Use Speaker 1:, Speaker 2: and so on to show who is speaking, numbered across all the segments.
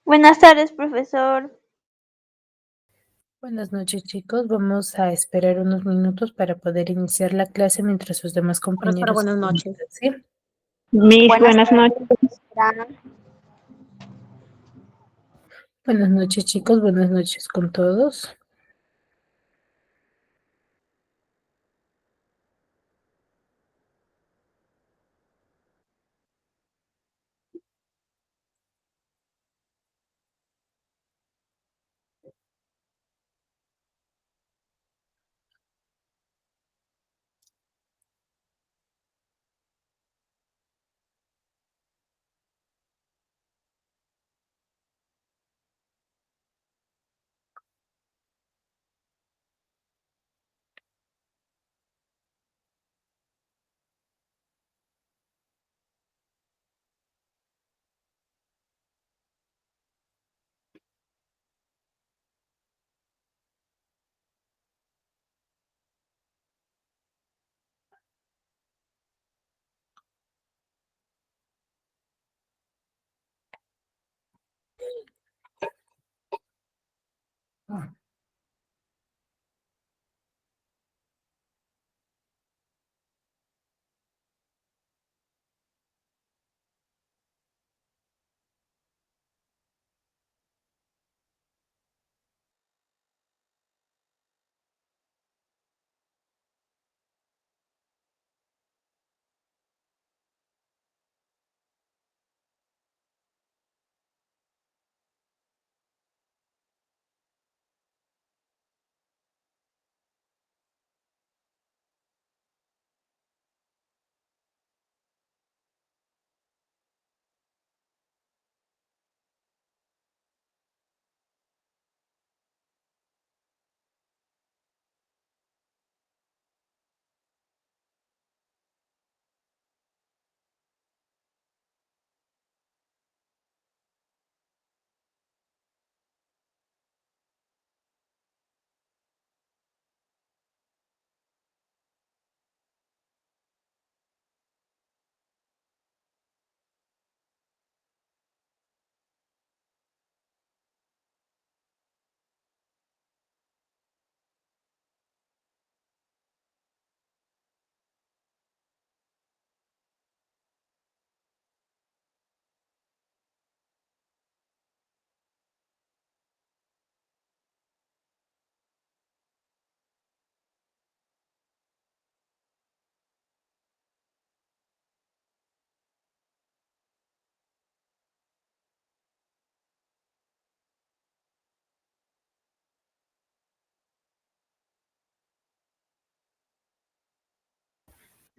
Speaker 1: Buenas tardes, profesor.
Speaker 2: Buenas noches, chicos. Vamos a esperar unos minutos para poder iniciar la clase mientras sus demás
Speaker 3: Profesora,
Speaker 2: compañeros
Speaker 3: buenas
Speaker 2: se
Speaker 3: noches.
Speaker 2: conectan, ¿sí?
Speaker 1: Buenas noches.
Speaker 2: Buenas noches, chicos. Buenas noches con todos.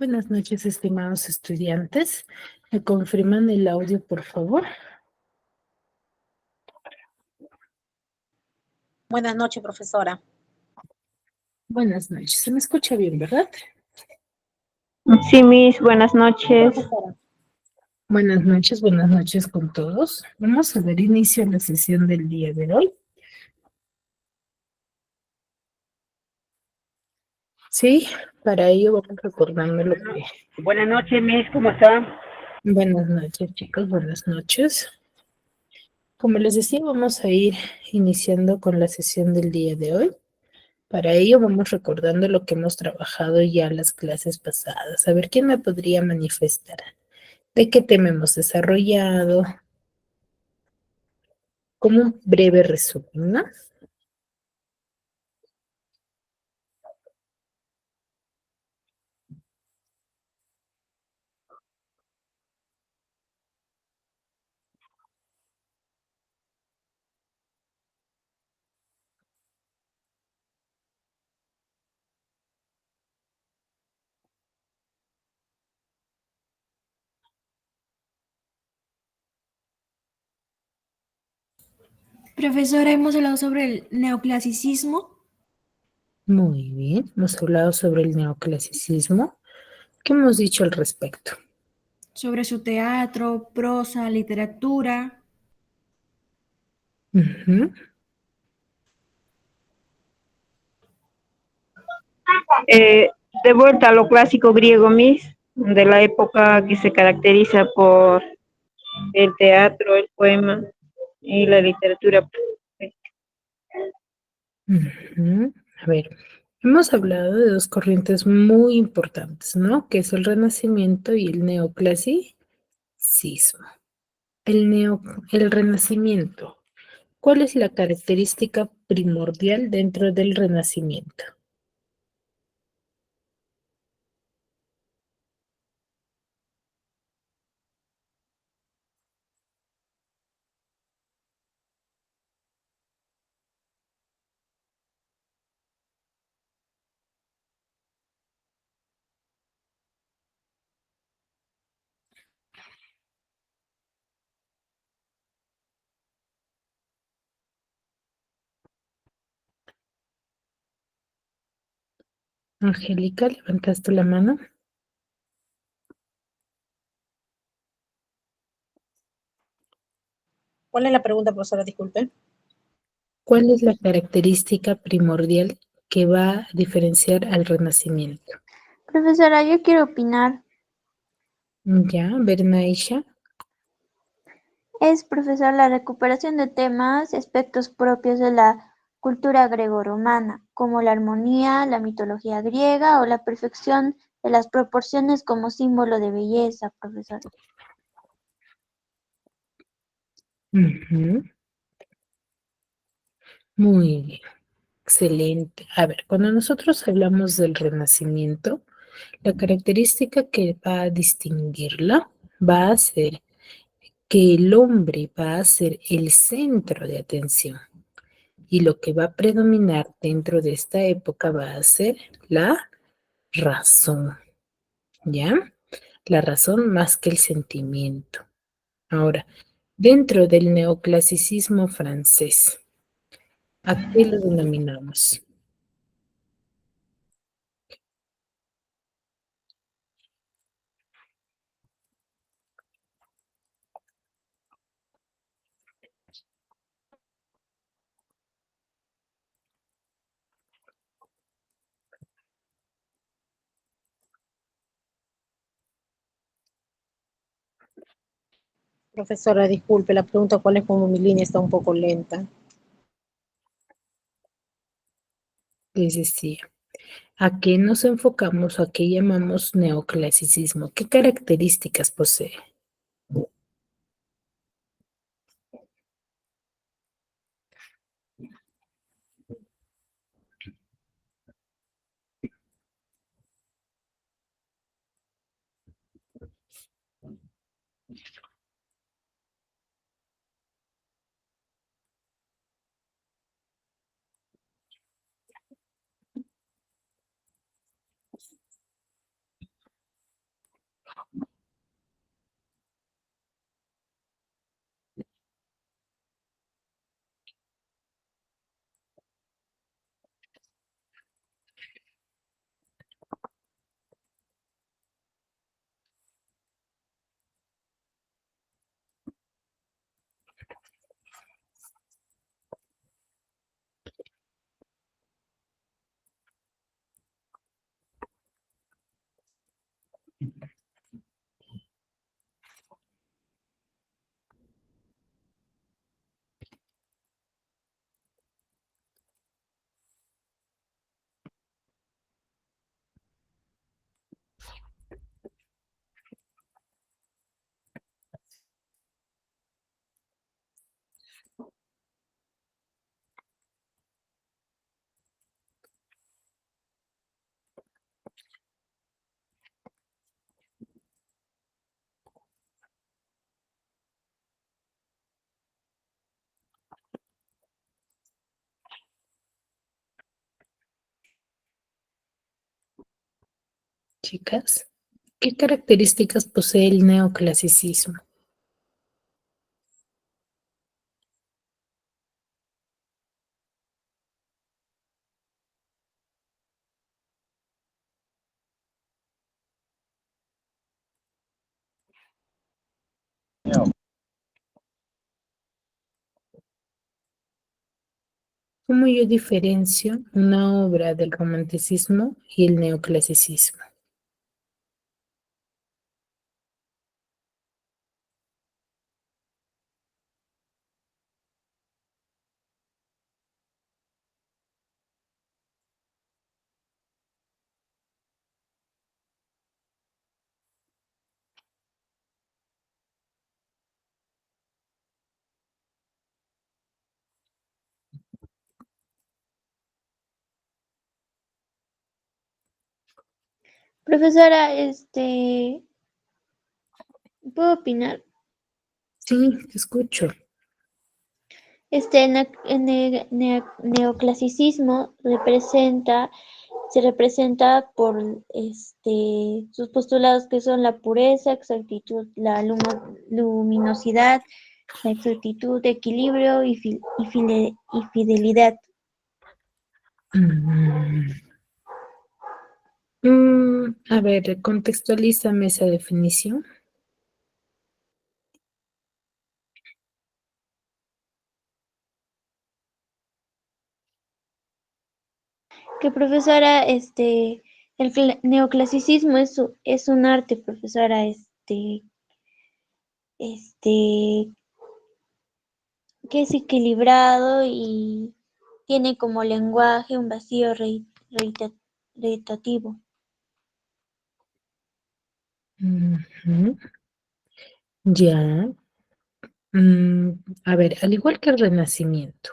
Speaker 2: Buenas noches, estimados estudiantes. ¿Me confirman el audio, por favor?
Speaker 3: Buenas noches, profesora.
Speaker 2: Buenas noches. Se me escucha bien, ¿verdad?
Speaker 1: Sí, Miss, buenas noches.
Speaker 3: Profesora.
Speaker 2: Buenas noches con todos. Vamos a dar inicio a la sesión del día de hoy. Sí, para ello vamos recordando lo que...
Speaker 4: Buenas noches, Miss, ¿cómo está?
Speaker 2: Buenas noches, chicos. Buenas noches. Como les decía, vamos a ir iniciando con la sesión del día de hoy. Para ello vamos recordando lo que hemos trabajado ya las clases pasadas. A ver, ¿quién me podría manifestar? ¿De qué tema hemos desarrollado? Como un breve resumen, ¿no?
Speaker 5: Profesora, hemos hablado sobre el neoclasicismo.
Speaker 2: Muy bien, hemos hablado sobre el neoclasicismo. ¿Qué hemos dicho al respecto?
Speaker 5: Sobre su teatro, prosa, literatura.
Speaker 2: Ujú.
Speaker 1: De vuelta a lo clásico griego, Miss, de la época que se caracteriza por el teatro, el poema. y la literatura.
Speaker 2: Ujú. A ver, hemos hablado de dos corrientes muy importantes, ¿no? Que es el Renacimiento y el Neoclasicismo. El neo, el Renacimiento. ¿Cuál es la característica primordial dentro del Renacimiento? Angélica, levantaste la mano.
Speaker 3: ¿Cuál es la pregunta, profesora? Disculpe.
Speaker 2: ¿Cuál es la característica primordial que va a diferenciar al Renacimiento?
Speaker 6: Profesora, yo quiero opinar.
Speaker 2: Ya, Bernaisha.
Speaker 6: Es, profesor, la recuperación de temas, aspectos propios de la cultura grecorromana, como la armonía, la mitología griega o la perfección de las proporciones como símbolo de belleza, profesor.
Speaker 2: Ujú. Muy bien, excelente. A ver, cuando nosotros hablamos del Renacimiento, la característica que va a distinguirla va a ser que el hombre va a ser el centro de atención y lo que va a predominar dentro de esta época va a ser la razón, ¿ya? La razón más que el sentimiento. Ahora, dentro del neoclasicismo francés, ¿a qué lo denominamos?
Speaker 3: Profesora, disculpe, la pregunta cuál es como mi línea está un poco lenta.
Speaker 2: Les decía, ¿a qué nos enfocamos o a qué llamamos neoclasicismo? ¿Qué características posee? Chicas, ¿qué características posee el neoclasicismo? ¿Cómo yo diferencio una obra del romanticismo y el neoclasicismo?
Speaker 6: Profesora, ¿puedo opinar?
Speaker 2: Sí, te escucho.
Speaker 6: El neoclasicismo se representa por sus postulados que son la pureza, exactitud, la luminosidad, la exactitud, equilibrio y fidelidad.
Speaker 2: Mm, a ver, contextualízame esa definición.
Speaker 6: Que profesora, neoclasicismo es un arte, profesora, este, que es equilibrado y tiene como lenguaje un vacío reitativo.
Speaker 2: Ujú. Ya. Mm, a ver, al igual que el Renacimiento,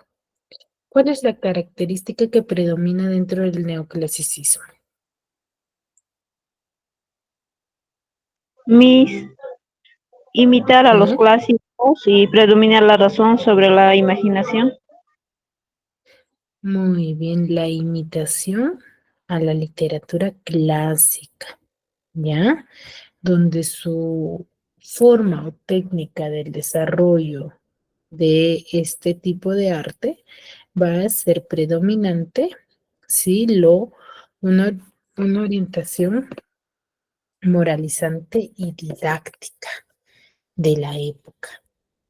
Speaker 2: ¿cuál es la característica que predomina dentro del neoclasicismo?
Speaker 1: Miss, imitar a los
Speaker 2: ¿Sí?
Speaker 1: clásicos y predominar la razón sobre la imaginación.
Speaker 2: Muy bien, la imitación a la literatura clásica, ¿ya? Donde su forma o técnica del desarrollo de este tipo de arte va a ser predominante, ¿sí? Una, una orientación moralizante y didáctica de la época,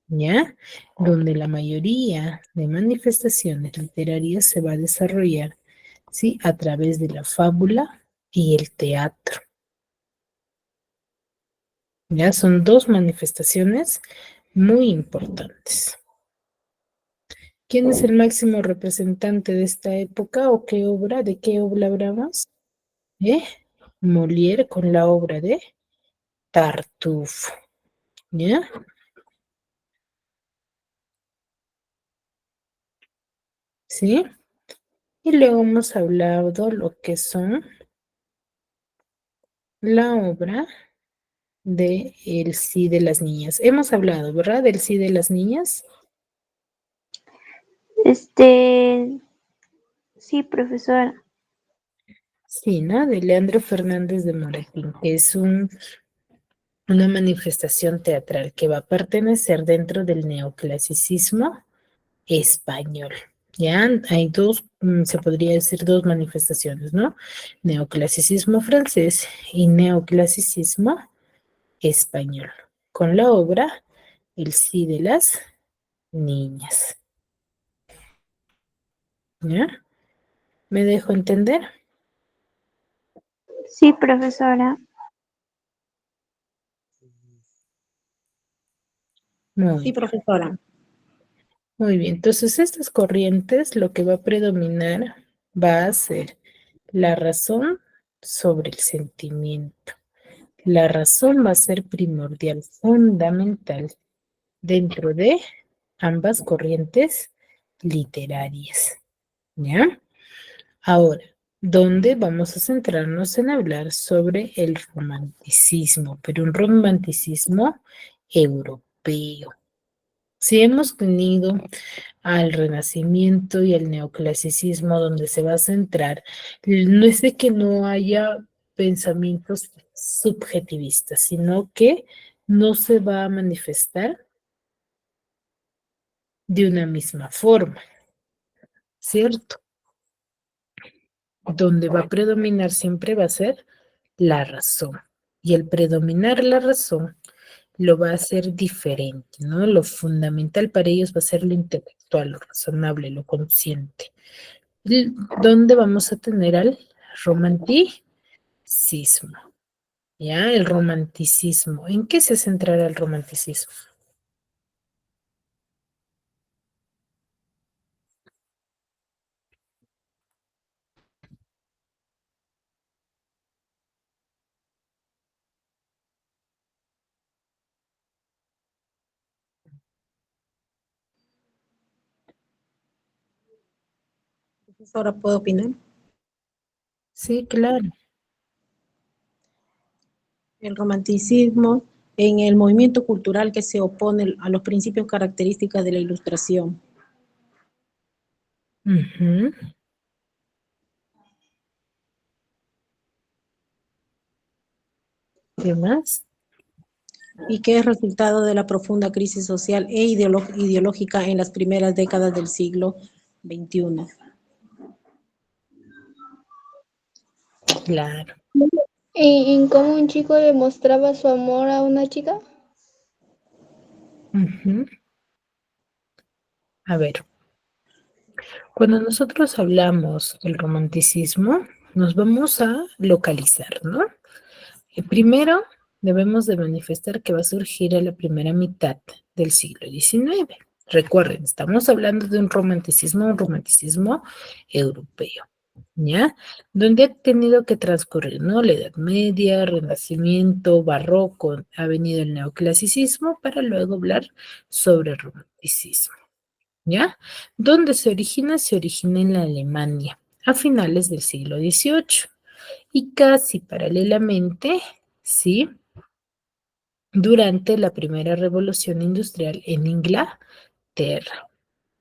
Speaker 2: ¿ya? Donde la mayoría de manifestaciones literarias se va a desarrollar, ¿sí? A través de la fábula y el teatro, ¿ya? Son dos manifestaciones muy importantes. ¿Quién es el máximo representante de esta época o qué obra? ¿De qué obra hablamos? ¿Eh? Molière con la obra de Tartufo, ¿ya? ¿Sí? Y luego hemos hablado lo que son la obra de El sí de las niñas. Hemos hablado, ¿verdad? Del sí de las niñas.
Speaker 6: Sí, profesora.
Speaker 2: Sí, ¿no? De Leandro Fernández de Moratín, que es una manifestación teatral que va a pertenecer dentro del neoclasicismo español. Ya hay dos, se podría decir dos manifestaciones, ¿no? Neoclasicismo francés y neoclasicismo español, con la obra El sí de las niñas. ¿Ya? ¿Me dejo entender?
Speaker 6: Sí, profesora.
Speaker 3: Sí,
Speaker 2: Muy,
Speaker 3: profesora.
Speaker 2: muy bien. Entonces, estas corrientes lo que va a predominar va a ser la razón sobre el sentimiento. La razón va a ser primordial, fundamental dentro de ambas corrientes literarias. ¿Ya? Ahora, ¿dónde vamos a centrarnos en hablar sobre el romanticismo? Pero un romanticismo europeo. Si hemos tenido al Renacimiento y al Neoclasicismo donde se va a centrar, no es de que no haya pensamientos subjetivistas, sino que no se va a manifestar de una misma forma, ¿cierto? Donde va a predominar siempre va a ser la razón. Y el predominar la razón lo va a hacer diferente, ¿no? Lo fundamental para ellos va a ser lo intelectual, lo razonable, lo consciente. ¿Dónde vamos a tener al romanticismo? ¿Ya? El romanticismo. ¿En qué se centrará el romanticismo?
Speaker 3: Profesora, ¿puedo opinar?
Speaker 2: Sí, claro.
Speaker 3: El romanticismo en el movimiento cultural que se opone a los principios característicos de la Ilustración.
Speaker 2: Ujú. ¿Qué más?
Speaker 3: Y que es resultado de la profunda crisis social e ideológica en las primeras décadas del siglo XXI.
Speaker 2: Claro.
Speaker 7: ¿En cómo un chico le mostraba su amor a una chica?
Speaker 2: Ujú. A ver, cuando nosotros hablamos del romanticismo, nos vamos a localizar, ¿no? Primero, debemos de manifestar que va a surgir a la primera mitad del siglo XIX. Recuerden, estamos hablando de un romanticismo europeo, ¿ya? Donde ha tenido que transcurrir, ¿no? La Edad Media, Renacimiento, Barroco, ha venido el neoclasicismo para luego hablar sobre el romanticismo, ¿ya? ¿Dónde se origina? Se origina en la Alemania a finales del siglo XVIII y casi paralelamente, ¿sí? Durante la primera revolución industrial en Inglaterra,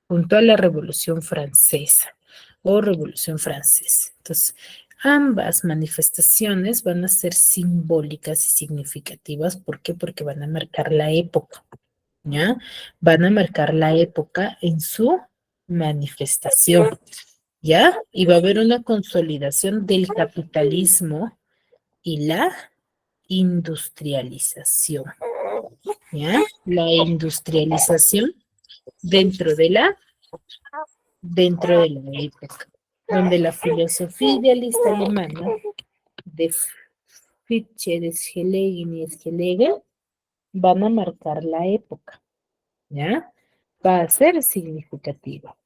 Speaker 2: junto a la Revolución Francesa o Revolución Francesa. Entonces, ambas manifestaciones van a ser simbólicas y significativas. ¿Por qué? Porque van a marcar la época, ¿ya? Van a marcar la época en su manifestación, ¿ya? Y va a haber una consolidación del capitalismo y la industrialización, ¿ya? La industrialización dentro de la época, donde la filosofía idealista alemana de Fichte, de Schelling y Schlegel van a marcar la época, ¿ya? Va a ser significativa.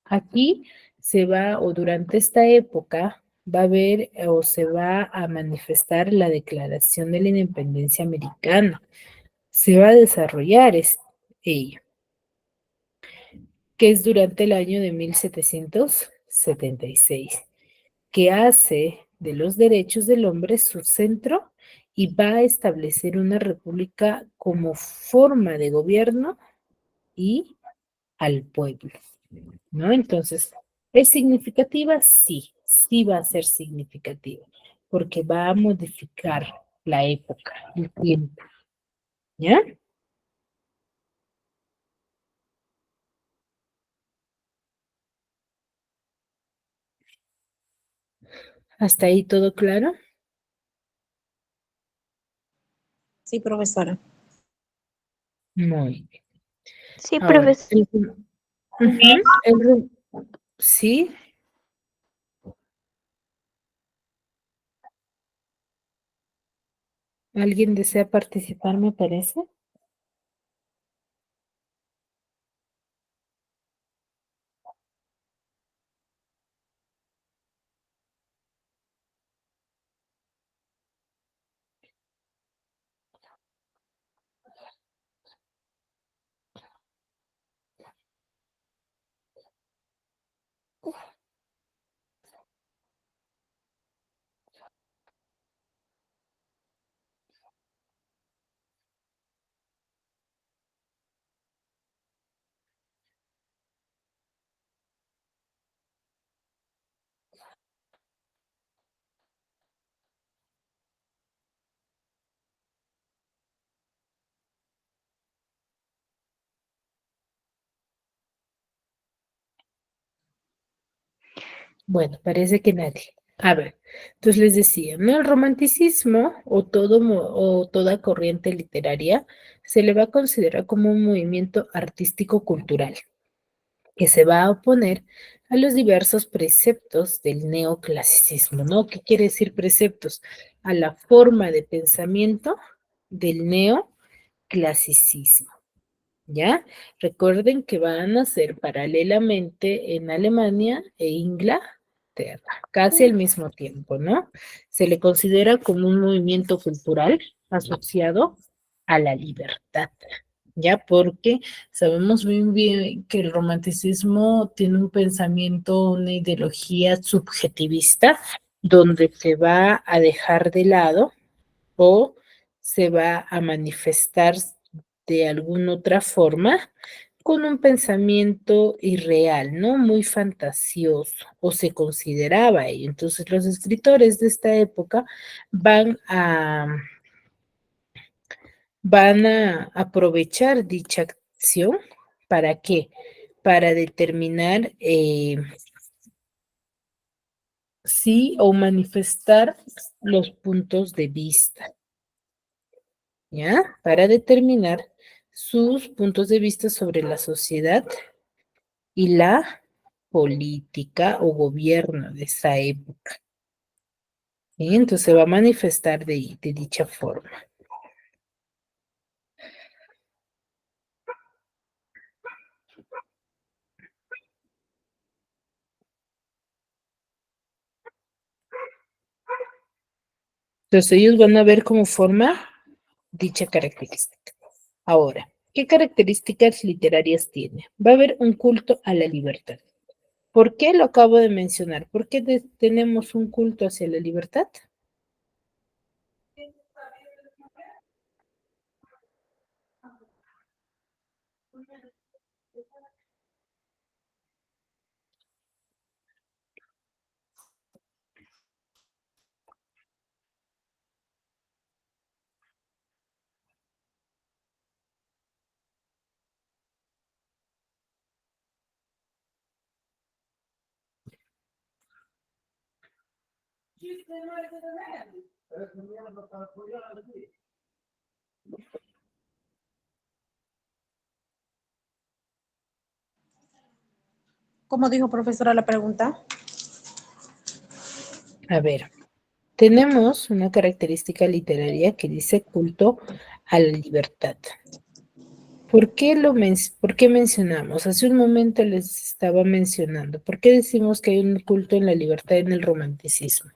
Speaker 2: Aquí se va, o durante esta época, va a haber o se va a manifestar la Declaración de la Independencia Americana. Se va a desarrollar ello, que es durante el año de 1776, que hace de los derechos del hombre su centro y va a establecer una república como forma de gobierno y al pueblo, ¿no? Entonces, ¿es significativa? Sí, sí va a ser significativa, porque va a modificar la época, el tiempo, ¿ya? ¿Hasta ahí todo claro?
Speaker 3: Sí, profesora.
Speaker 2: Muy bien.
Speaker 6: Sí,
Speaker 2: Ahora,
Speaker 6: profesor.
Speaker 2: Sí, ¿alguien desea participar, me parece? Bueno, parece que nadie. A ver, entonces les decía, ¿no? El romanticismo o toda corriente literaria se le va a considerar como un movimiento artístico-cultural que se va a oponer a los diversos preceptos del neoclasicismo, ¿no? ¿Qué quiere decir preceptos? A la forma de pensamiento del neoclasicismo. ¿Ya? Recuerden que van a ser paralelamente en Alemania e Inglaterra, casi al mismo tiempo, ¿no? Se le considera como un movimiento cultural asociado a la libertad, ¿ya? Porque sabemos muy bien que el romanticismo tiene un pensamiento, una ideología subjetivista, donde se va a dejar de lado o se va a manifestar de alguna otra forma con un pensamiento irreal, ¿no? Muy fantasioso, o se consideraba ello. Entonces, los escritores de esta época van a aprovechar dicha acción. ¿Para qué? Para determinar sí o manifestar los puntos de vista, ¿ya? Para determinar sus puntos de vista sobre la sociedad y la política o gobierno de esa época. ¿Sí? Entonces se va a manifestar de dicha forma. Entonces ellos van a ver cómo forma dicha característica. Ahora, ¿qué características literarias tiene? Va a haber un culto a la libertad. ¿Por qué lo acabo de mencionar? ¿Por qué tenemos un culto hacia la libertad?
Speaker 3: ¿Cómo dijo profesora la pregunta?
Speaker 2: A ver, tenemos una característica literaria que dice culto a la libertad. ¿Por qué mencionamos? Hace un momento les estaba mencionando. ¿Por qué decimos que hay un culto en la libertad en el romanticismo?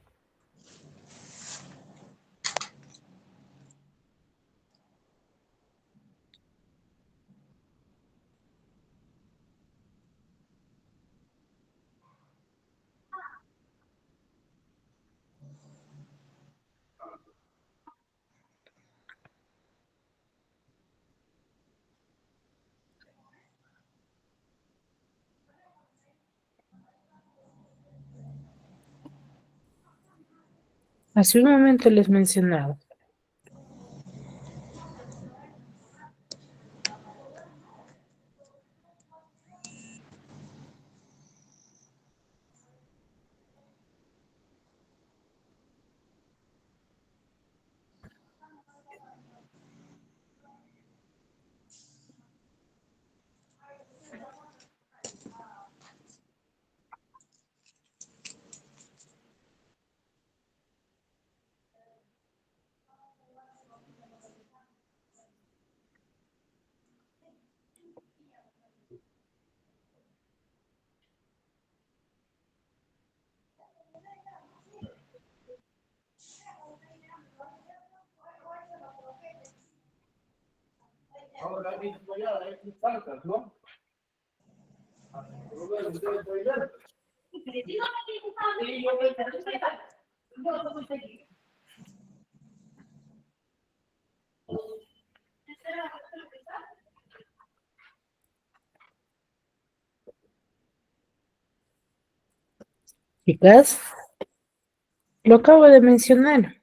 Speaker 2: Hace un momento les mencionaba. Chicas, lo acabo de mencionar.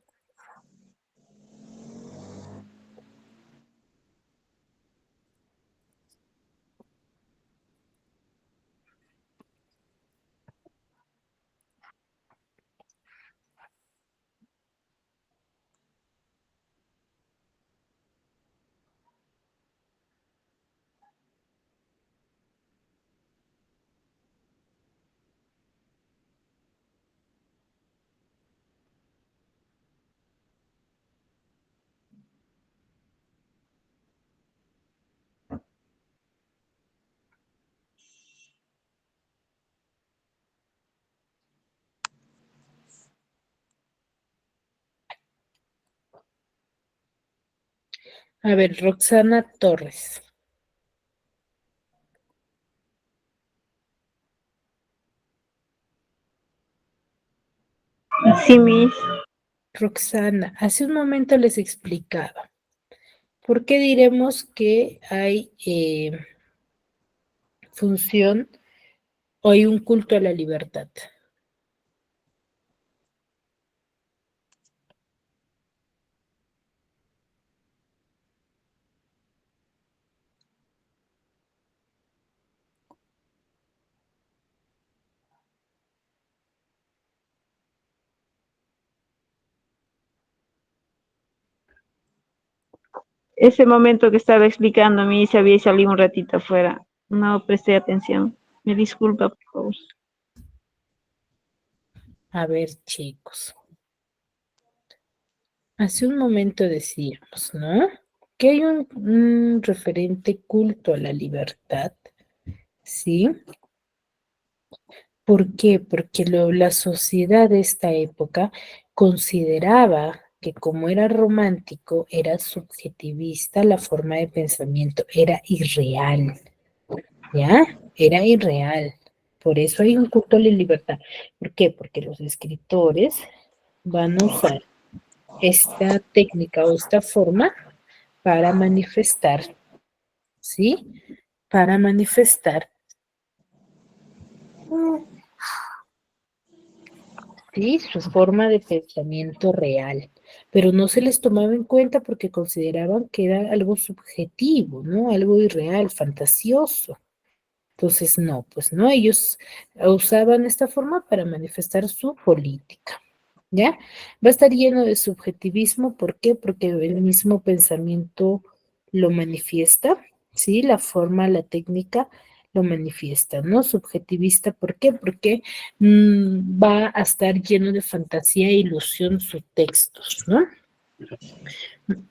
Speaker 2: A ver, Roxana Torres.
Speaker 1: Sí, Miss.
Speaker 2: Roxana, hace un momento les explicaba. ¿Por qué diremos que hay función o hay un culto a la libertad?
Speaker 1: Ese momento que estaba explicando, mi se había salido un ratito afuera. No presté atención. Me disculpa, por favor.
Speaker 2: A ver, chicos. Hace un momento decíamos, ¿no? Que hay un referente culto a la libertad, ¿sí? ¿Por qué? Porque la sociedad de esta época consideraba que como era romántico, era subjetivista, la forma de pensamiento era irreal, ¿ya? Era irreal. Por eso hay un culto a la libertad. ¿Por qué? Porque los escritores van a usar esta técnica o esta forma para manifestar, ¿sí? Para manifestar, ¿sí? Su forma de pensamiento real. Pero no se les tomaba en cuenta porque consideraban que era algo subjetivo, ¿no? Algo irreal, fantasioso. Entonces, no, pues no, ellos usaban esta forma para manifestar su política, ¿ya? Va a estar lleno de subjetivismo, ¿por qué? Porque el mismo pensamiento lo manifiesta, ¿sí? La forma, la técnica lo manifiesta, ¿no? Subjetivista, ¿por qué? Porque va a estar lleno de fantasía e ilusión sus textos, ¿no?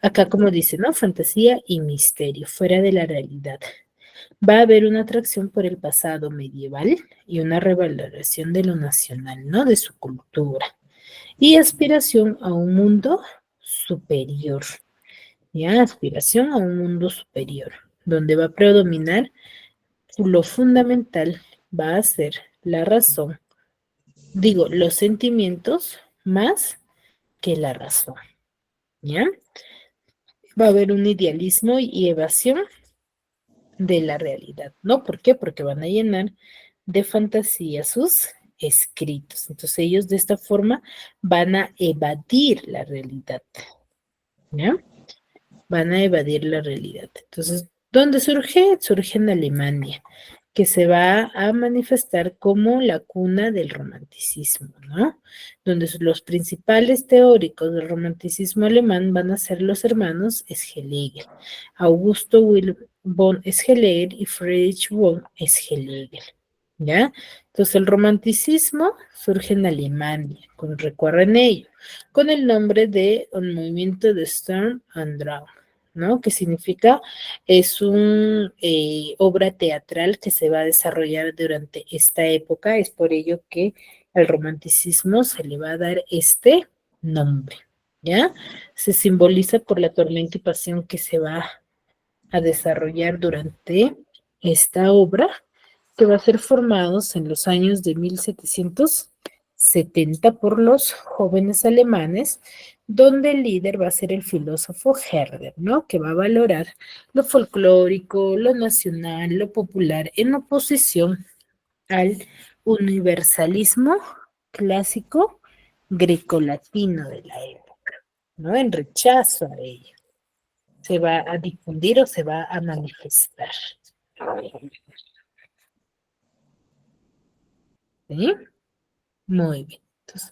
Speaker 2: Acá como dice, ¿no? Fantasía y misterio, fuera de la realidad. Va a haber una atracción por el pasado medieval y una revaloración de lo nacional, ¿no? De su cultura. Y aspiración a un mundo superior. Ya, aspiración a un mundo superior, donde va a predominar lo fundamental, va a ser la razón, digo, los sentimientos más que la razón. ¿Ya? Va a haber un idealismo y evasión de la realidad, ¿no? ¿Por qué? Porque van a llenar de fantasía sus escritos. Entonces ellos de esta forma van a evadir la realidad, ¿ya? Van a evadir la realidad. Entonces, ¿dónde surge? Surge en Alemania, que se va a manifestar como la cuna del romanticismo, ¿no? Donde los principales teóricos del romanticismo alemán van a ser los hermanos Schlegel, Augusto Wilhelm von Schlegel y Friedrich von Schlegel, ¿ya? Entonces el romanticismo surge en Alemania, recuerden ello, con el nombre de un movimiento de Sturm und Drang, ¿no? Que significa, es una obra teatral que se va a desarrollar durante esta época, es por ello que al romanticismo se le va a dar este nombre, ¿ya? Se simboliza por la tormenta y pasión que se va a desarrollar durante esta obra, que va a ser formados en los años de 1770 por los jóvenes alemanes, donde el líder va a ser el filósofo Herder, ¿no? Que va a valorar lo folclórico, lo nacional, lo popular, en oposición al universalismo clásico grecolatino de la época, ¿no? En rechazo a ello. Se va a difundir o se va a manifestar. ¿Sí? Muy bien. Entonces,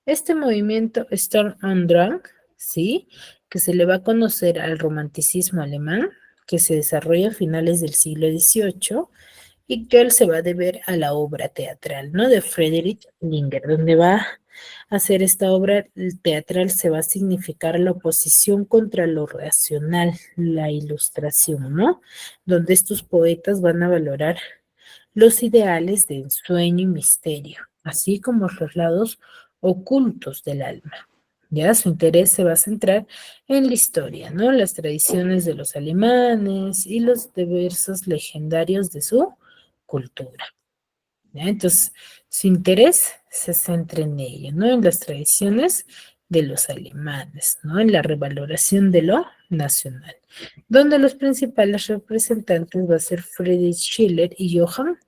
Speaker 2: este movimiento Sturm und Drang, ¿sí? Que se le va a conocer al romanticismo alemán, que se desarrolla a finales del siglo XVIII y que él se va a deber a la obra teatral, ¿no? De Friedrich Schiller, donde va a hacer esta obra teatral se va a significar la oposición contra lo racional, la ilustración, ¿no? Donde estos poetas van a valorar los ideales de ensueño y misterio, así como los lados ocultos del alma. Ya su interés se va a centrar en la historia, ¿no? Las tradiciones de los alemanes y los diversos legendarios de su cultura. ¿Ya? Entonces, su interés se centra en ello, ¿no? En las tradiciones de los alemanes, ¿no? En la revaloración de lo nacional, donde los principales representantes va a ser Friedrich Schiller y Johann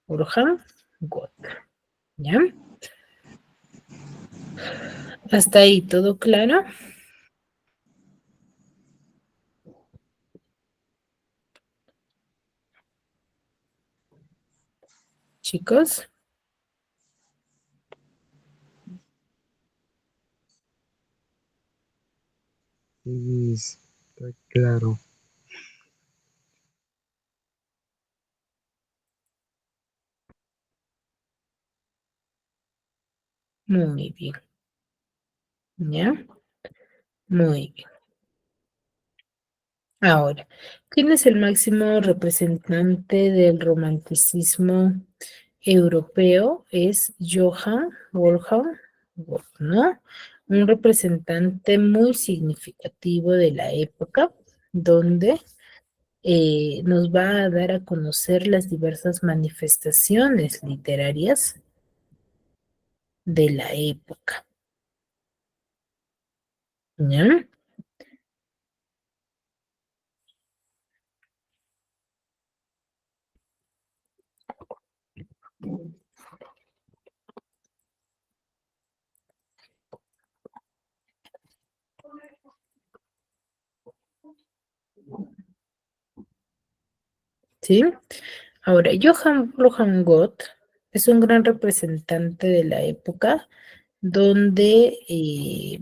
Speaker 2: Wolfgang Goethe, ¿ya? Hasta ahí, ¿todo claro? Chicos.
Speaker 8: Sí, está claro.
Speaker 2: Muy bien. ¿Ya? Muy bien. Ahora, ¿quién es el máximo representante del romanticismo europeo? Es Johann Wolfgang Goethe, ¿no? Un representante muy significativo de la época, donde nos va a dar a conocer las diversas manifestaciones literarias de la época, ¿ya? ¿Sí? Ahora, Johann Goethe es un gran representante de la época donde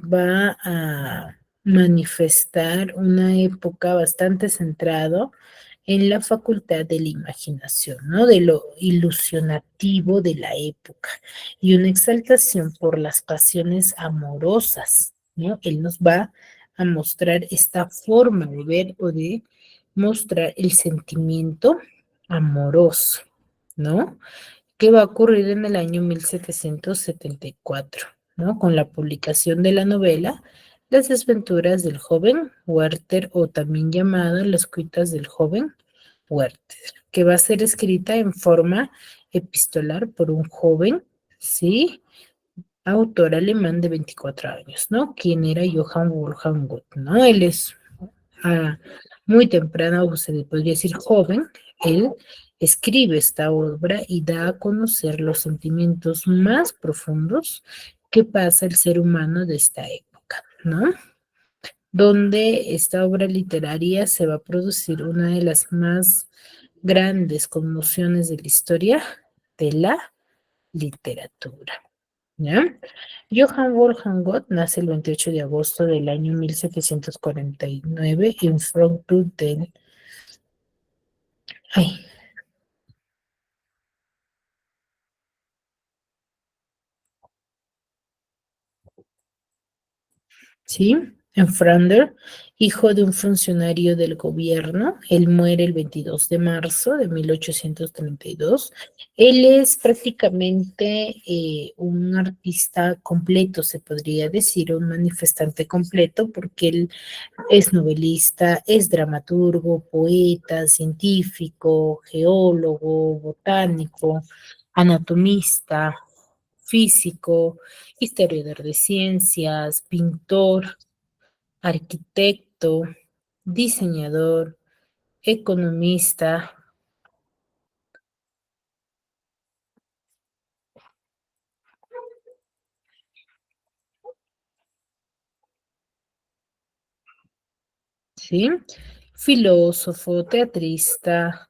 Speaker 2: va a manifestar una época bastante centrado en la facultad de la imaginación, ¿no? De lo ilusionativo de la época y una exaltación por las pasiones amorosas, ¿no? Él nos va a mostrar esta forma de ver o de mostrar el sentimiento amoroso, ¿no? Que va a ocurrir en el año 1774, ¿no? Con la publicación de la novela Las desventuras del joven Werther, o también llamada Las cuitas del joven Werther, que va a ser escrita en forma epistolar por un joven, ¿sí? Autor alemán de 24 años, ¿no? Quien era Johann Wolfgang Goethe, ¿no? Él es a muy temprana, o se le podría decir joven, él escribe esta obra y da a conocer los sentimientos más profundos que pasa el ser humano de esta época, ¿no? Donde esta obra literaria se va a producir una de las más grandes conmociones de la historia de la literatura. ¿Ya? Johann Wolfgang Goethe nace el 28 de agosto del año 1749 en Frankfurt del... Ay, ¿sí? En Frander, hijo de un funcionario del gobierno. Él muere el 22 de marzo de 1832. Él es prácticamente un artista completo, se podría decir, un manifestante completo, porque él es novelista, es dramaturgo, poeta, científico, geólogo, botánico, anatomista, físico, historiador de ciencias, pintor, arquitecto, diseñador, economista, ¿sí? Filósofo, teatrista,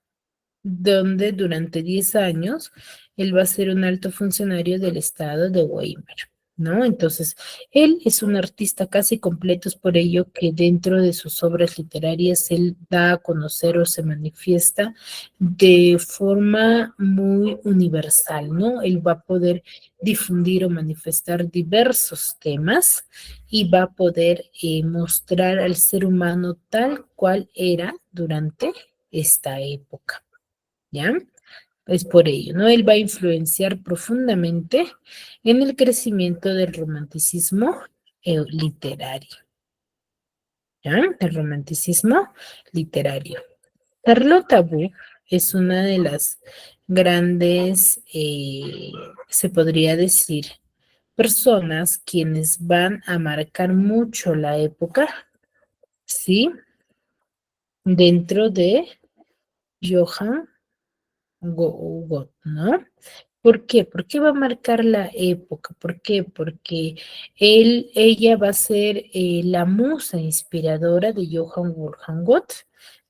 Speaker 2: donde durante 10 años él va a ser un alto funcionario del estado de Weimar, ¿no? Entonces, él es un artista casi completo, es por ello que dentro de sus obras literarias él da a conocer o se manifiesta de forma muy universal, ¿no? Él va a poder difundir o manifestar diversos temas y va a poder mostrar al ser humano tal cual era durante esta época. ¿Ya? Es por ello, ¿no? Él va a influenciar profundamente en el crecimiento del romanticismo literario, ¿ya? El romanticismo literario. Carlota Buch es una de las grandes, se podría decir, personas quienes van a marcar mucho la época, ¿sí? Dentro de Johann Goethe, ¿no? ¿Por qué? ¿Por qué va a marcar la época? ¿Por qué? Porque ella va a ser la musa inspiradora de Johann Wolfgang Goethe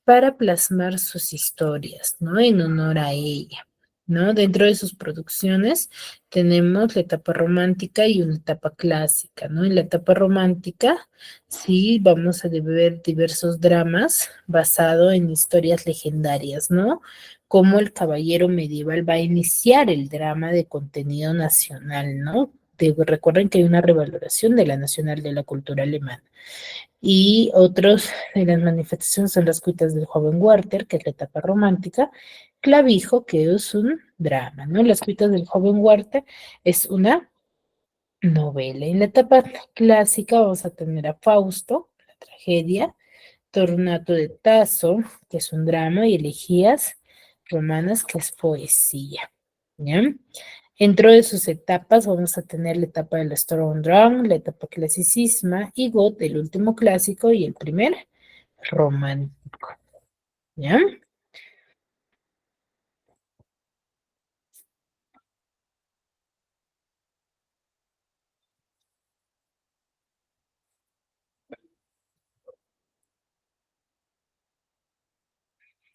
Speaker 2: para plasmar sus historias, ¿no? En honor a ella, ¿no? Dentro de sus producciones tenemos la etapa romántica y una etapa clásica, ¿no? En la etapa romántica, sí, vamos a ver diversos dramas basados en historias legendarias, ¿no? Cómo el caballero medieval va a iniciar el drama de contenido nacional, ¿no? Recuerden que hay una revaloración de la nacional de la cultura alemana. Y otros de las manifestaciones son las cuitas del joven Werther, que es la etapa romántica, Clavijo, que es un drama, ¿no? Las cuitas del joven Werther es una novela. En la etapa clásica vamos a tener a Fausto, la tragedia, Tornato de Tasso, que es un drama, y Elegías romanas, que es poesía. ¿Ya? Dentro de sus etapas vamos a tener la etapa del Sturm la etapa clasicisma, y Goethe, el último clásico y el primer romántico. ¿Ya?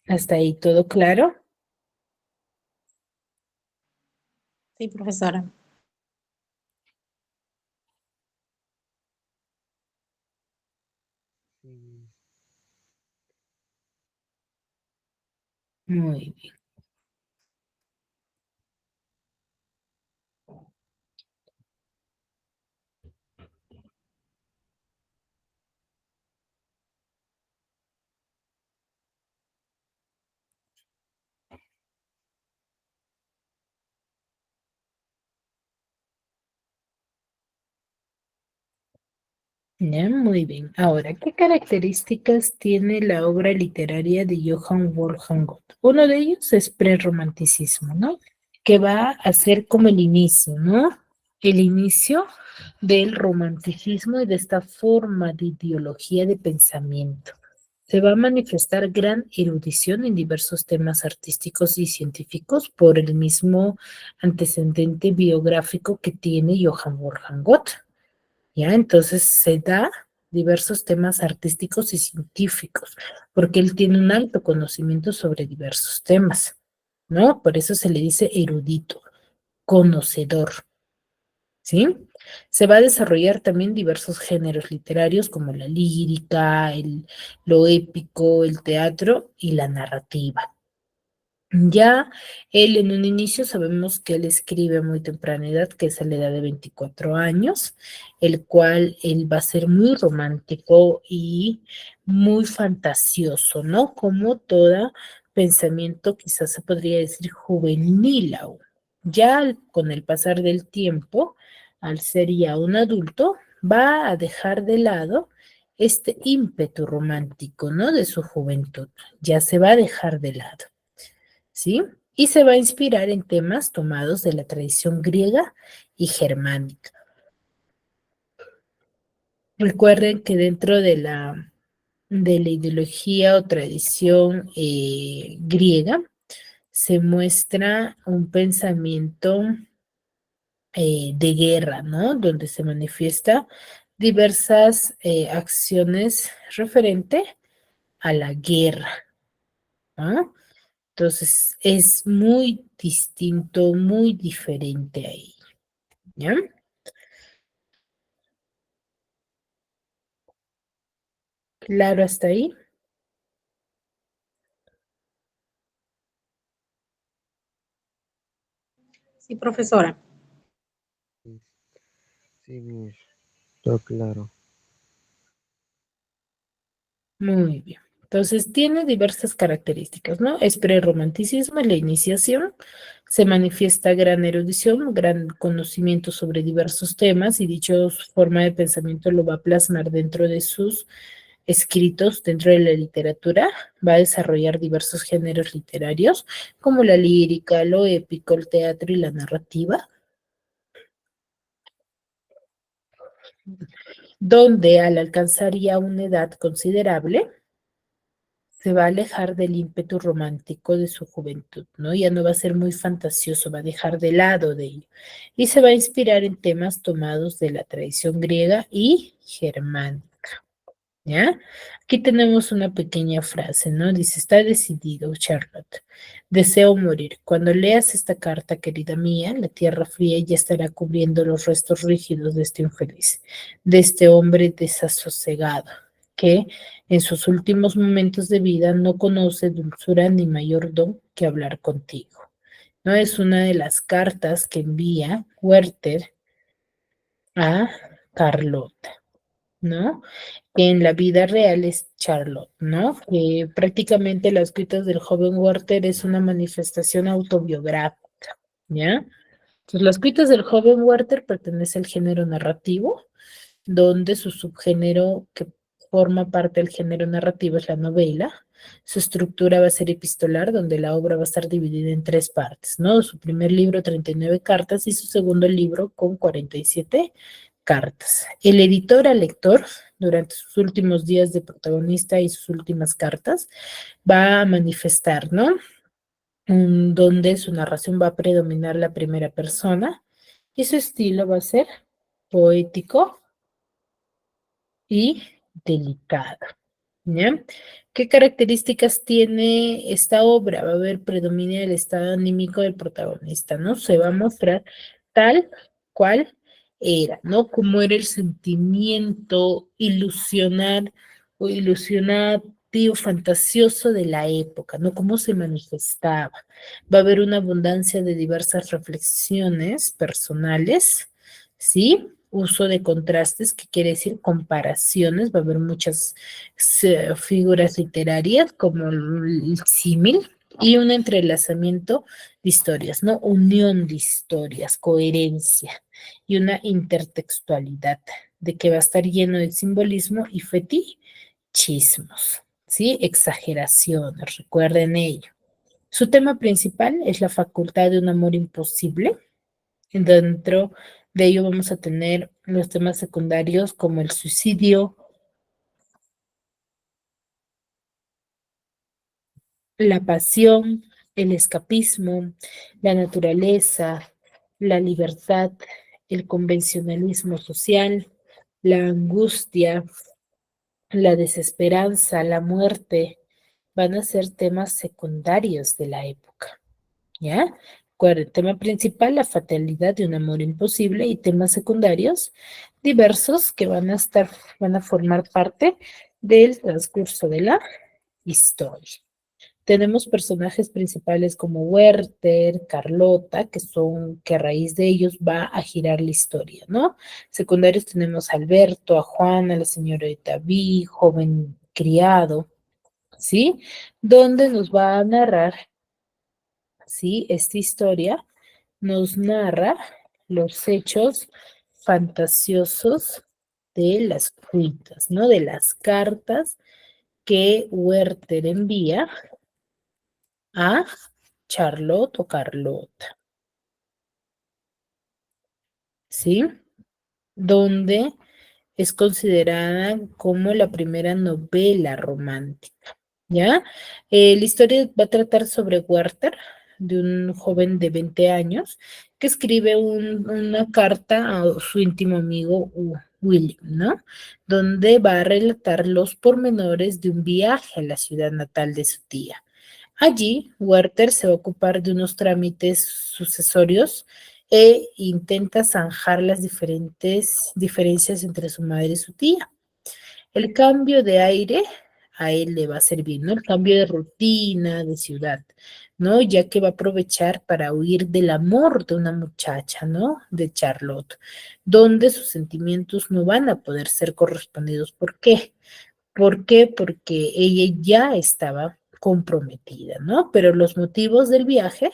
Speaker 2: ¿Hasta ahí todo claro?
Speaker 3: Sí, profesora.
Speaker 8: Sí,
Speaker 2: Muy bien. Ya, muy bien. Ahora, ¿qué características tiene la obra literaria de Johann Wolfgang Goethe? Uno de ellos es prerromanticismo, ¿no? Que va a ser como el inicio, ¿no? El inicio del romanticismo y de esta forma de ideología de pensamiento. Se va a manifestar gran erudición en diversos temas artísticos y científicos por el mismo antecedente biográfico que tiene Johann Wolfgang Goethe. ¿Ya? Entonces se da diversos temas artísticos y científicos, porque él tiene un alto conocimiento sobre diversos temas, ¿no? Por eso se le dice erudito, conocedor, ¿sí? Se va a desarrollar también diversos géneros literarios como la lírica, lo épico, el teatro y la narrativa. Ya él en un inicio sabemos que él escribe a muy temprana edad, que es a la edad de 24 años, el cual él va a ser muy romántico y muy fantasioso, ¿no? Como todo pensamiento, quizás se podría decir juvenil aún. Ya con el pasar del tiempo, al ser ya un adulto, va a dejar de lado este ímpetu romántico, ¿no? De su juventud. Ya se va a dejar de lado. ¿Sí? Y se va a inspirar en temas tomados de la tradición griega y germánica. Recuerden que dentro de la ideología o tradición griega se muestra un pensamiento de guerra, ¿no? Donde se manifiesta diversas acciones referente a la guerra, ¿no? Entonces es muy distinto, muy diferente ahí, ¿ya? Claro, hasta ahí.
Speaker 3: Sí, profesora.
Speaker 8: sí, sí, miss, todo claro.
Speaker 2: Muy bien. Entonces tiene diversas características, ¿no? Es prerromanticismo, la iniciación, se manifiesta gran erudición, gran conocimiento sobre diversos temas y dicha forma de pensamiento lo va a plasmar dentro de sus escritos, dentro de la literatura, va a desarrollar diversos géneros literarios como la lírica, lo épico, el teatro y la narrativa. donde al alcanzar ya una edad considerable, se va a alejar del ímpetu romántico de su juventud, ¿no? Ya no va a ser muy fantasioso, va a dejar de lado de ello. Y se va a inspirar en temas tomados de la tradición griega y germánica. ¿Ya? Aquí tenemos una pequeña frase, ¿no? Dice, está decidido, Charlotte. Deseo morir. Cuando leas esta carta, querida mía, la tierra fría ya estará cubriendo los restos rígidos de este infeliz, de este hombre desasosegado, que en sus últimos momentos de vida no conoce dulzura ni mayor don que hablar contigo. ¿No? Es una de las cartas que envía Werther a Carlota, ¿no? Que en la vida real es Charlotte, ¿no? Que prácticamente las escritas del joven Werther es una manifestación autobiográfica, ¿ya? Entonces, las escritas del joven Werther pertenece al género narrativo, donde su subgénero que forma parte del género narrativo es la novela. Su estructura va a ser epistolar, donde la obra va a estar dividida en tres partes, ¿no? Su primer libro, 39 cartas, y su segundo libro con 47 cartas. El editor al lector, durante sus últimos días de protagonista y sus últimas cartas, va a manifestar, ¿no? Donde su narración va a predominar la primera persona y su estilo va a ser poético y delicado. ¿Ya? ¿Qué características tiene esta obra? Va a haber predominio del estado anímico del protagonista, ¿no? Se va a mostrar tal cual era, ¿no? Cómo era el sentimiento ilusionar o ilusionativo, fantasioso de la época, ¿no? Cómo se manifestaba. Va a haber una abundancia de diversas reflexiones personales, ¿sí? Uso de contrastes, que quiere decir comparaciones, va a haber muchas figuras literarias como el símil y un entrelazamiento de historias, ¿no? Unión de historias, coherencia y una intertextualidad de que va a estar lleno de simbolismo y fetichismos, ¿sí? Exageraciones, recuerden ello. Su tema principal es la facultad de un amor imposible. Dentro de ello vamos a tener los temas secundarios como el suicidio, la pasión, el escapismo, la naturaleza, la libertad, el convencionalismo social, la angustia, la desesperanza, la muerte, van a ser temas secundarios de la época, ¿ya? El tema principal, la fatalidad de un amor imposible, y temas secundarios diversos que van a formar parte del transcurso de la historia. Tenemos personajes principales como Werther, Carlota, que a raíz de ellos va a girar la historia, ¿no? Secundarios tenemos a Alberto, a Juana, la señorita Vi, joven criado, ¿sí? Donde nos va a narrar, ¿sí? Esta historia nos narra los hechos fantasiosos de las cuitas, ¿no? De las cartas que Werther envía a Charlotte o Carlota, ¿sí? Donde es considerada como la primera novela romántica, ¿ya? La historia va a tratar sobre Werther, de un joven de 20 años, que escribe una carta a su íntimo amigo William, ¿no? Donde va a relatar los pormenores de un viaje a la ciudad natal de su tía. Allí, Werther se va a ocupar de unos trámites sucesorios e intenta zanjar las diferentes diferencias entre su madre y su tía. El cambio de aire a él le va a servir, ¿no? El cambio de rutina, de ciudad, ¿no? Ya que va a aprovechar para huir del amor de una muchacha, ¿no? De Charlotte, donde sus sentimientos no van a poder ser correspondidos. ¿Por qué? ¿Por qué? Porque ella ya estaba comprometida, ¿no? Pero los motivos del viaje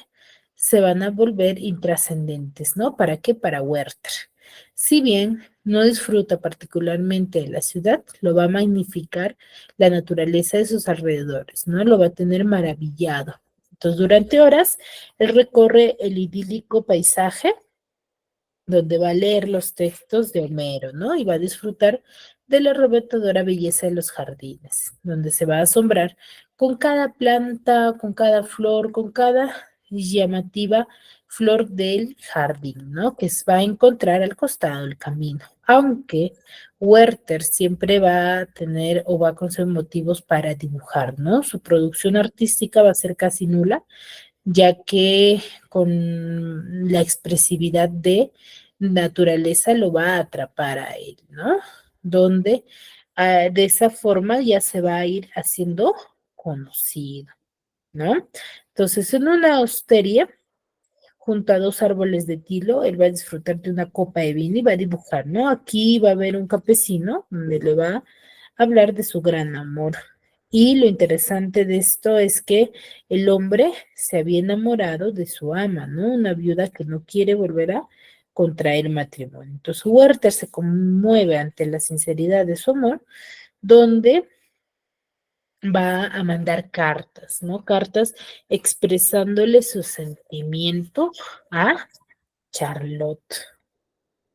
Speaker 2: se van a volver intrascendentes, ¿no? ¿Para qué? Para Werther. Si bien no disfruta particularmente de la ciudad, lo va a magnificar la naturaleza de sus alrededores, ¿no? Lo va a tener maravillado. Entonces, durante horas, él recorre el idílico paisaje donde va a leer los textos de Homero, ¿no? Y va a disfrutar de la arrebatadora belleza de los jardines, donde se va a asombrar con cada planta, con cada flor, con cada llamativa flor del jardín, ¿no? Que va a encontrar al costado del camino. Aunque Werther siempre va a tener o va a conseguir motivos para dibujar, ¿no? Su producción artística va a ser casi nula, ya que con la expresividad de naturaleza lo va a atrapar a él, ¿no? Donde de esa forma ya se va a ir haciendo conocido, ¿no? Entonces, en una hostería, junto a dos árboles de tilo, él va a disfrutar de una copa de vino y va a dibujar, ¿no? Aquí va a haber un campesino donde le va a hablar de su gran amor. Y lo interesante de esto es que el hombre se había enamorado de su ama, ¿no? Una viuda que no quiere volver a contraer matrimonio. Entonces Werther se conmueve ante la sinceridad de su amor, donde va a mandar cartas, ¿no? Cartas expresándole su sentimiento a Charlotte,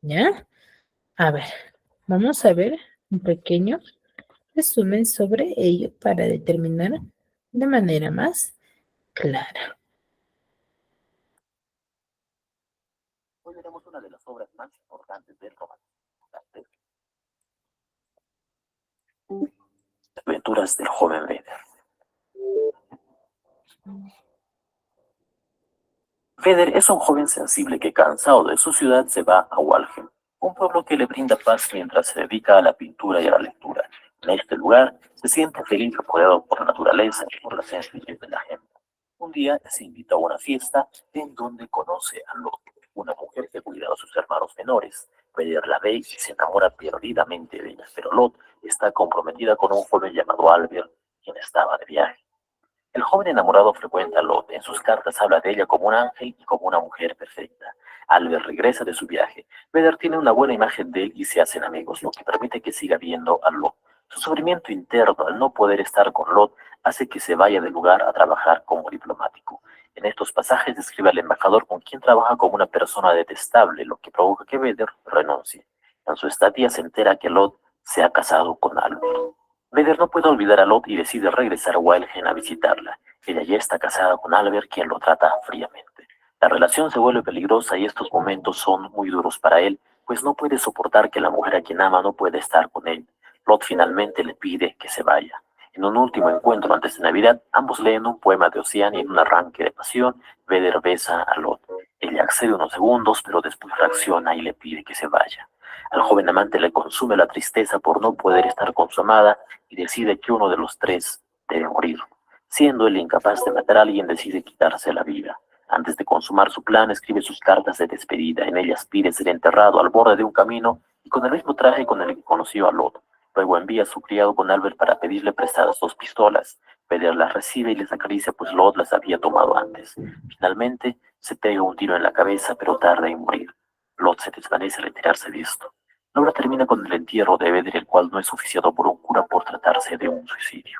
Speaker 2: ¿ya? A ver, vamos a ver un pequeño resumen sobre ello para determinar de manera más clara.
Speaker 9: Hoy veremos una de las obras más importantes del romanticismo. Aventuras del joven Vedder. Vedder es un joven sensible que, cansado de su ciudad, se va a Walheim, un pueblo que le brinda paz mientras se dedica a la pintura y a la lectura. En este lugar se siente feliz, rodeado por la naturaleza y por la sencillez de la gente. Un día se invita a una fiesta en donde conoce a Lot, una mujer que cuida a sus hermanos menores. Vedder la ve y se enamora perdidamente de ella, pero Lot está comprometida con un joven llamado Albert, quien estaba de viaje. El joven enamorado frecuenta a Lot. En sus cartas habla de ella como un ángel y como una mujer perfecta. Albert regresa de su viaje. Vedder tiene una buena imagen de él y se hacen amigos, lo que permite que siga viendo a Lot. Su sufrimiento interno al no poder estar con Lot hace que se vaya del lugar a trabajar como diplomático. En estos pasajes describe al embajador con quien trabaja como una persona detestable, lo que provoca que Vedder renuncie. En su estadía se entera que Lot se ha casado con Albert. Vedder no puede olvidar a Lot y decide regresar a Walheim a visitarla. Ella ya está casada con Albert, quien lo trata fríamente. La relación se vuelve peligrosa y estos momentos son muy duros para él, pues no puede soportar que la mujer a quien ama no pueda estar con él. Lot finalmente le pide que se vaya. En un último encuentro antes de Navidad, ambos leen un poema de Ocean y en un arranque de pasión, Vedder besa a Lot. Ella accede unos segundos, pero después reacciona y le pide que se vaya. Al joven amante le consume la tristeza por no poder estar con su amada y decide que uno de los tres debe morir. Siendo él incapaz de matar a alguien, decide quitarse la vida. Antes de consumar su plan, escribe sus cartas de despedida. En ellas pide ser enterrado al borde de un camino y con el mismo traje con el que conoció a Lot. Luego envía a su criado con Albert para pedirle prestadas 2 pistolas. Vedder las recibe y les acaricia, pues Lot las había tomado antes. Finalmente, se pega un tiro en la cabeza, pero tarda en morir. Lot se desvanece al enterarse de esto. La obra termina con el entierro de Vedder, el cual no es oficiado por un cura por tratarse de un suicidio.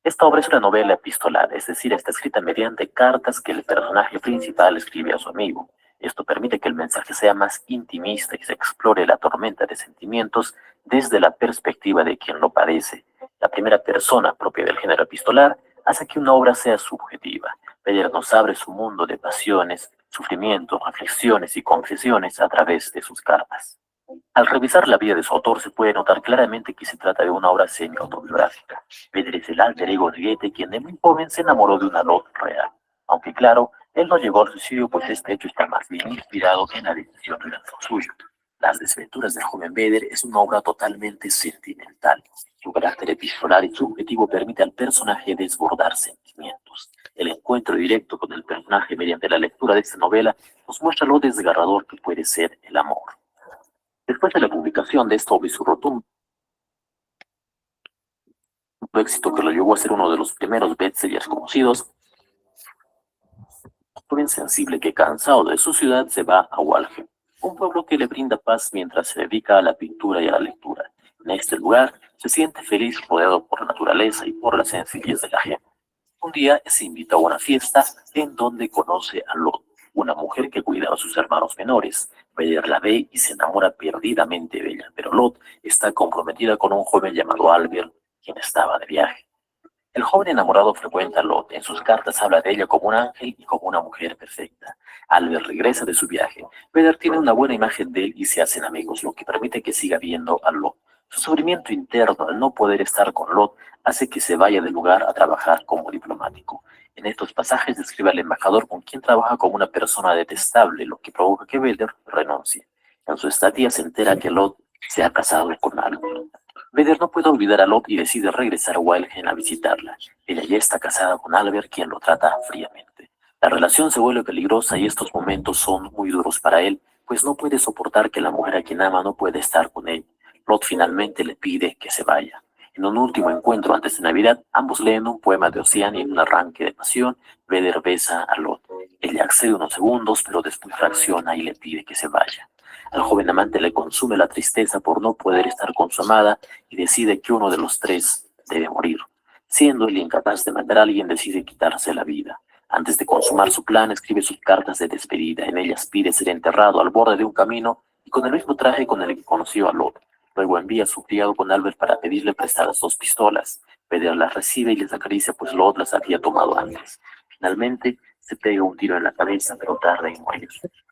Speaker 9: Esta obra es una novela epistolar, es decir, está escrita mediante cartas que el personaje principal escribe a su amigo. Esto permite que el mensaje sea más intimista y se explore la tormenta de sentimientos desde la perspectiva de quien lo padece. La primera persona propia del género epistolar hace que una obra sea subjetiva. Vedder nos abre su mundo de pasiones, sufrimientos, reflexiones y confesiones a través de sus cartas. Al revisar la vida de su autor se puede notar claramente que se trata de una obra semi-autobiográfica. Vedder es el alter ego de Goethe, quien de muy joven se enamoró de una Lot real. Aunque claro, él no llegó al suicidio, pues este hecho está más bien inspirado en la decisión del autor suyo. Las desventuras del joven Vedder es una obra totalmente sentimental. Su carácter epistolar y subjetivo permite al personaje desbordar sentimientos. El encuentro directo con el personaje mediante la lectura de esta novela nos muestra lo desgarrador que puede ser el amor. Después de la publicación de esta obra y su rotundo éxito que lo llevó a ser uno de los primeros bestsellers conocidos, un joven sensible que, cansado de su ciudad, se va a Walheim, un pueblo que le brinda paz mientras se dedica a la pintura y a la lectura. En este lugar se siente feliz, rodeado por la naturaleza y por la sencillez de la gente. Un día se invita a una fiesta en donde conoce a Lot, una una mujer que cuidaba a sus hermanos menores. Vedder la ve y se enamora perdidamente de ella, pero Lot está comprometida con un joven llamado Albert, quien estaba de viaje. El joven enamorado frecuenta a Lot. En sus cartas habla de ella como un ángel y como una mujer perfecta. Albert regresa de su viaje. Vedder tiene una buena imagen de él y se hacen amigos, lo que permite que siga viendo a Lot. Su sufrimiento interno al no poder estar con Lot hace que se vaya del lugar a trabajar como diplomático. En estos pasajes describe al embajador con quien trabaja como una persona detestable, lo que provoca que Vedder renuncie. En su estadía se entera que Lot se ha casado con Albert. Vedder no puede olvidar a Lot y decide regresar a Walgen a visitarla. Ella ya está casada con Albert, quien lo trata fríamente. La relación se vuelve peligrosa y estos momentos son muy duros para él, pues no puede soportar que la mujer a quien ama no puede estar con él. Lot finalmente le pide que se vaya. En un último encuentro antes de Navidad, ambos leen un poema de Ocean y en un arranque de pasión, Vedder besa a Lot. Ella accede unos segundos, pero después reacciona y le pide que se vaya. Al joven amante le consume la tristeza por no poder estar con su amada y decide que uno de los tres debe morir. Siendo él incapaz de matar a alguien, decide quitarse la vida. Antes de consumar su plan, escribe sus cartas de despedida. En ellas pide ser enterrado al borde de un camino y con el mismo traje con el que conoció a Lot. Luego envía a su criado con Albert para pedirle prestadas 2 pistolas. Vedder las recibe y les acaricia, pues Lot las había tomado antes. Finalmente, se pega un tiro en la cabeza, pero tarda en morir.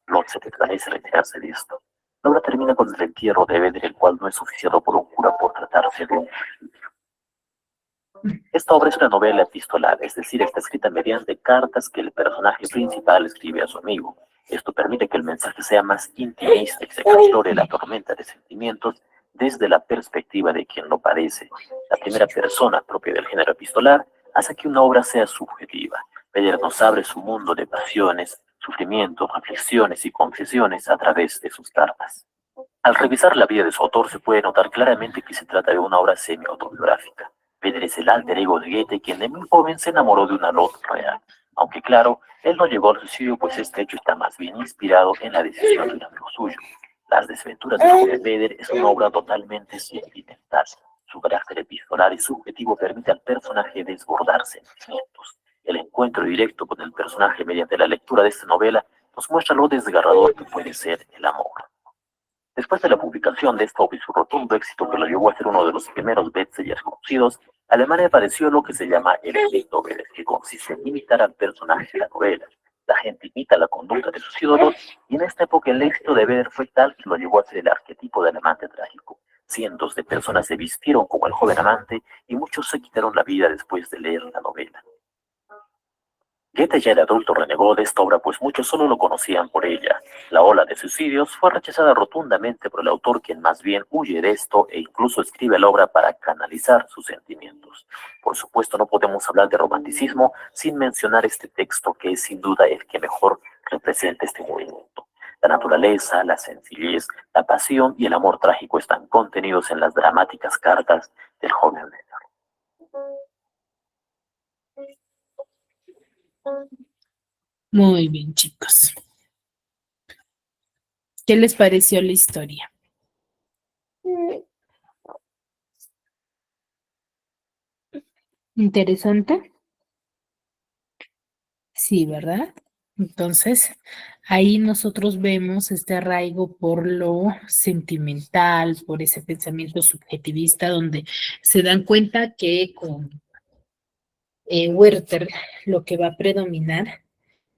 Speaker 9: Lot se parece retirarse de esto. La obra termina con el entierro de Vedder, el cual no es oficiado por un cura por tratarse de un suicidio. Esta obra es una novela epistolar, es decir, está escrita mediante cartas que el personaje principal escribe a su amigo. Esto permite que el mensaje sea más intimista y se explore la tormenta de sentimientos desde la perspectiva de quien lo padece. La primera persona propia del género epistolar hace que una obra sea subjetiva. Vedder nos abre su mundo de pasiones, sufrimientos, reflexiones y confesiones a través de sus cartas. Al revisar la vida de su autor se puede notar claramente que se trata de una obra semi-autobiográfica. Vedder es el alter ego de Goethe, quien de muy joven se enamoró de una Lot real. Aunque claro, él no llegó al suicidio, pues este hecho está más bien inspirado en la decisión de un amigo suyo. Las desventuras del joven Vedder es una obra totalmente sentimental. Su carácter epistolar y subjetivo permite al personaje desbordar sentimientos. El encuentro directo con el personaje mediante la lectura de esta novela nos muestra lo desgarrador que puede ser el amor. Después de la publicación de esta obra y su rotundo éxito que lo llevó a ser uno de los primeros bestsellers conocidos, Alemania padeció lo que se llama el efecto Vedder, que consiste en imitar al personaje de la novela. La gente imita la conducta de sus ídolos, y en esta época el éxito de Vedder fue tal que lo llevó a ser el arquetipo del amante trágico. Cientos de personas se vistieron como el joven amante, y muchos se quitaron la vida después de leer la novela. Goethe ya de adulto renegó de esta obra, pues muchos solo lo conocían por ella. La ola de suicidios fue rechazada rotundamente por el autor, quien más bien huye de esto e incluso escribe la obra para canalizar sus sentimientos. Por supuesto, no podemos hablar de romanticismo sin mencionar este texto, que es sin duda el que mejor representa este movimiento. La naturaleza, la sencillez, la pasión y el amor trágico están contenidos en las dramáticas cartas del joven Vedder.
Speaker 2: Muy bien, chicos. ¿Qué les pareció la historia? ¿Interesante? Sí, ¿verdad? Entonces, ahí nosotros vemos este arraigo por lo sentimental, por ese pensamiento subjetivista, donde se dan cuenta que con Werther lo que va a predominar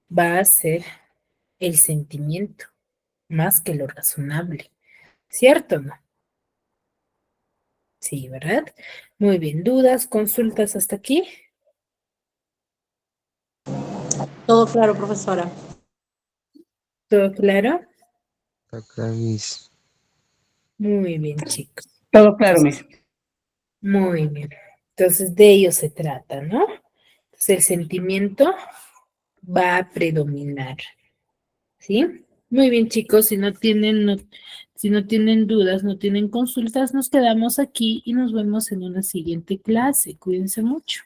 Speaker 2: va a ser el sentimiento, más que lo razonable. ¿Cierto o no? Sí, ¿verdad? Muy bien. ¿Dudas, consultas hasta aquí?
Speaker 3: Todo claro, profesora.
Speaker 2: ¿Todo claro?
Speaker 8: Acá mis.
Speaker 2: Muy bien, chicos.
Speaker 4: Todo claro, Miss.
Speaker 2: Muy bien. Entonces, de ello se trata, ¿no? Entonces, el sentimiento va a predominar, ¿sí? Muy bien, chicos. Si no tienen dudas, no tienen consultas, nos quedamos aquí y nos vemos en una siguiente clase. Cuídense mucho.